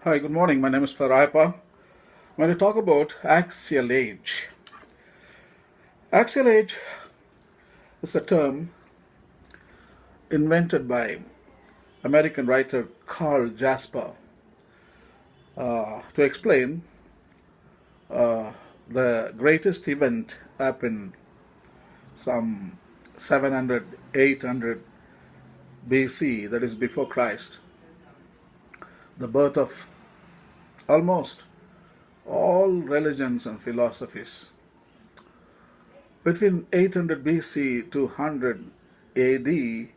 Hi, good morning. My name is Rayappa. When we talk about axial age, axial age is a term invented by American writer Carl Jasper to explain the greatest event happened some 700, 800 BC, that is before Christ, the birth of almost all religions and philosophies. Between 800 BC to 100 AD,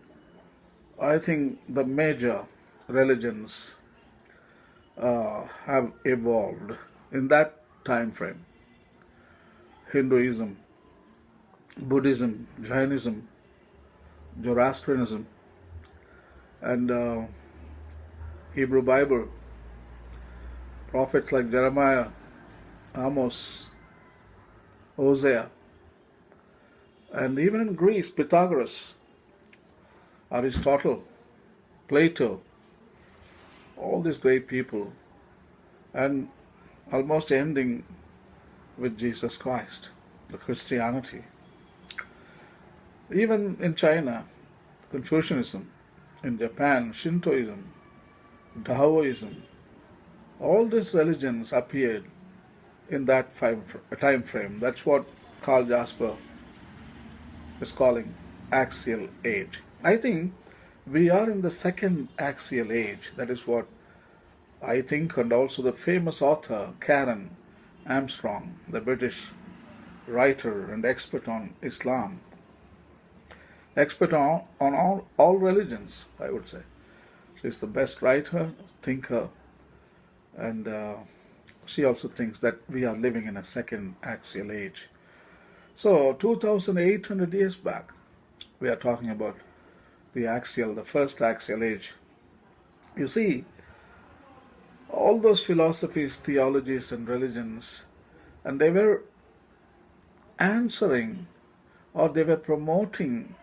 I think the major religions have evolved in that time frame. Hinduism, Buddhism, Jainism, Zoroastrianism, and Hebrew Bible. Prophets like Jeremiah, Amos, Hosea, and even in Greece, Pythagoras, Aristotle, Plato, all these great people, and almost ending with Jesus Christ, the Christianity. Even in China, Confucianism, in Japan, Shintoism, Taoism, all these religions appeared in that time frame. That's what Carl Jasper is calling axial age. I think we are in the second axial age. That is what I think, and also the famous author Karen Armstrong, the British writer and expert on Islam, expert on all religions, I would say. She's the best writer, thinker, and she also thinks that we are living in a second axial age. So, 2,800 years back, we are talking about the first axial age. You see, all those philosophies, theologies, and religions, and they were answering or they were promoting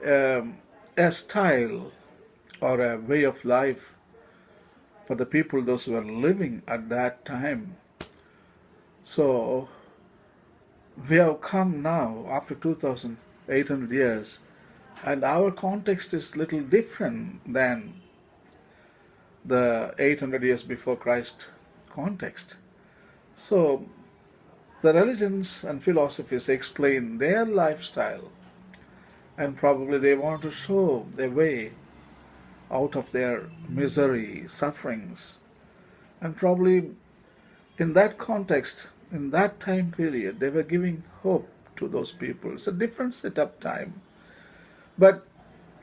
a style or a way of life for the people, those who were living at that time. So, we have come now after 2,800 years, and our context is little different than the 800 years before Christ context. So, the religions and philosophies explain their lifestyle, and probably they want to show their way out of their misery, sufferings, and probably in that context, in that time period, they were giving hope to those people. It's a different set of time. But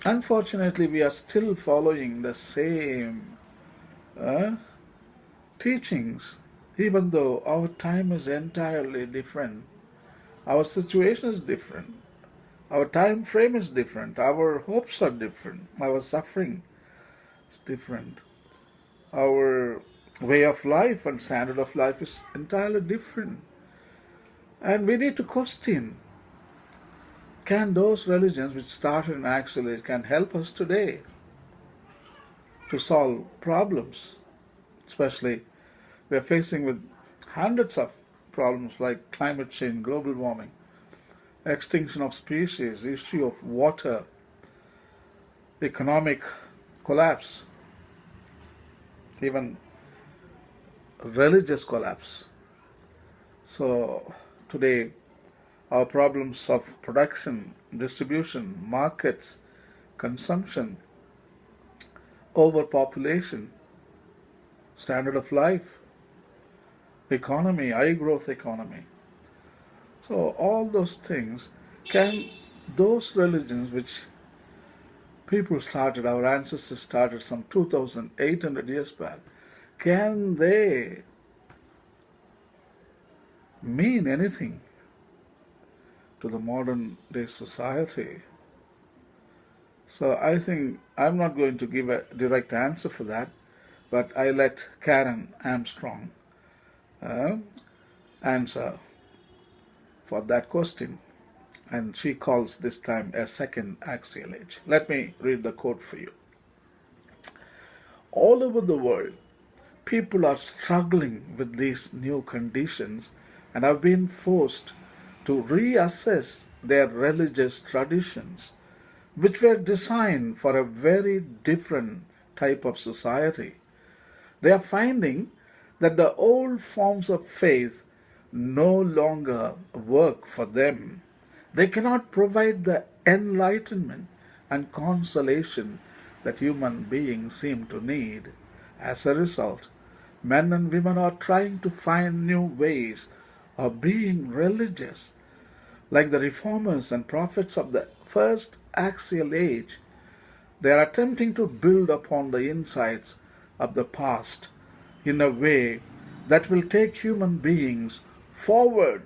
unfortunately, we are still following the same uh, teachings, even though our time is entirely different. Our situation is different. Our time frame is different. Our hopes are different. Our suffering is different. Our way of life and standard of life is entirely different. And we need to question, can those religions which started in Axial Age can help us today to solve problems? Especially we are facing with hundreds of problems like climate change, global warming, extinction of species, issue of water, economic collapse, even religious collapse. So today, our problems of production, distribution, markets, consumption, overpopulation, standard of life, economy, high growth economy. So all those things, can those religions which people started, our ancestors started some 2,800 years back, can they mean anything to the modern day society? So I think I'm not going to give a direct answer for that, but I let Karen Armstrong uh, answer for that question. And she calls this time a second axial age. Let me read the quote for you. All over the world, people are struggling with these new conditions and have been forced to reassess their religious traditions, which were designed for a very different type of society. They are finding that the old forms of faith no longer work for them. They cannot provide the enlightenment and consolation that human beings seem to need. As a result, men and women are trying to find new ways of being religious. Like the reformers and prophets of the first axial age, they are attempting to build upon the insights of the past in a way that will take human beings forward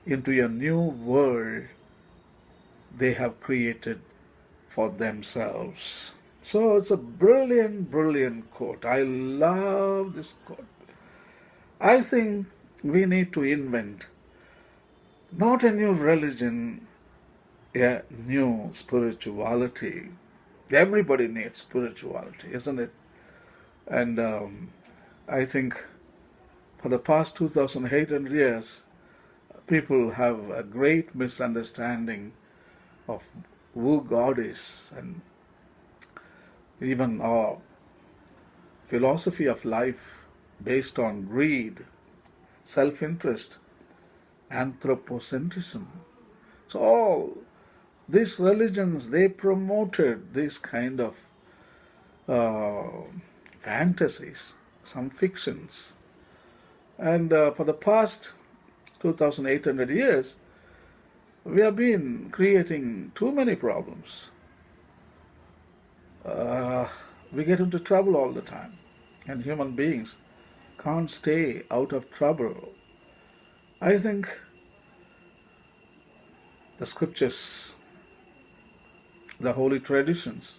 into a new world they have created for themselves. So it's a brilliant, brilliant quote. I love this quote. I think we need to invent not a new religion, a new spirituality. Everybody needs spirituality, isn't it? And I think for the past 2,800 years, people have a great misunderstanding of who God is, and even our philosophy of life based on greed, self interest, anthropocentrism. So, all these religions, they promoted these kind of fantasies, some fictions. And for the past 2,800 years, we have been creating too many problems. We get into trouble all the time, and human beings can't stay out of trouble. I think the scriptures, the holy traditions,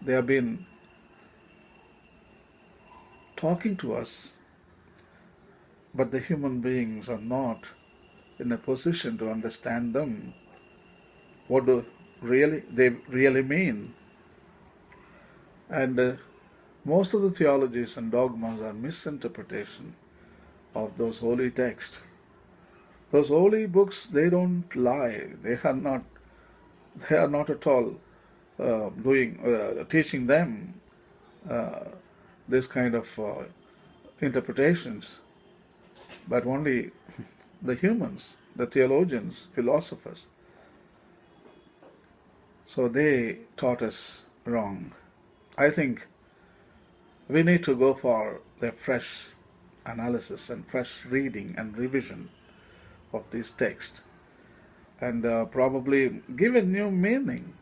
they have been talking to us, but the human beings are not in a position to understand them. What do they really mean? And most of the theologies and dogmas are misinterpretation of those holy texts. Those holy books, they don't lie. They are not. They are not at all teaching them this kind of interpretations, but only the humans, the theologians, philosophers. So they taught us wrong. I think we need to go for the fresh analysis and fresh reading and revision of this text, and probably give a new meaning.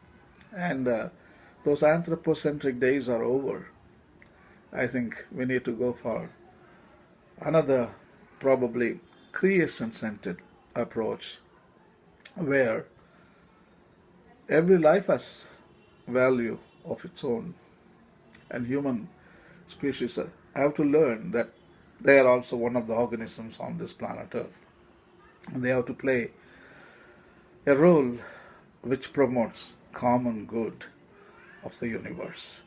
And those anthropocentric days are over. I think we need to go for another, probably creation-centered approach, where every life has value of its own, and human species have to learn that they are also one of the organisms on this planet Earth, and they have to play a role which promotes common good of the universe.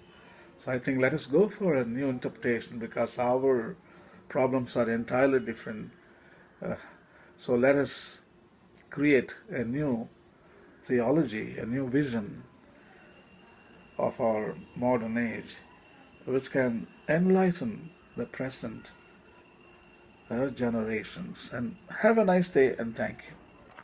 So I think let us go for a new interpretation, because our problems are entirely different. So let us create a new theology, a new vision of our modern age, which can enlighten the present generations. And have a nice day, and thank you.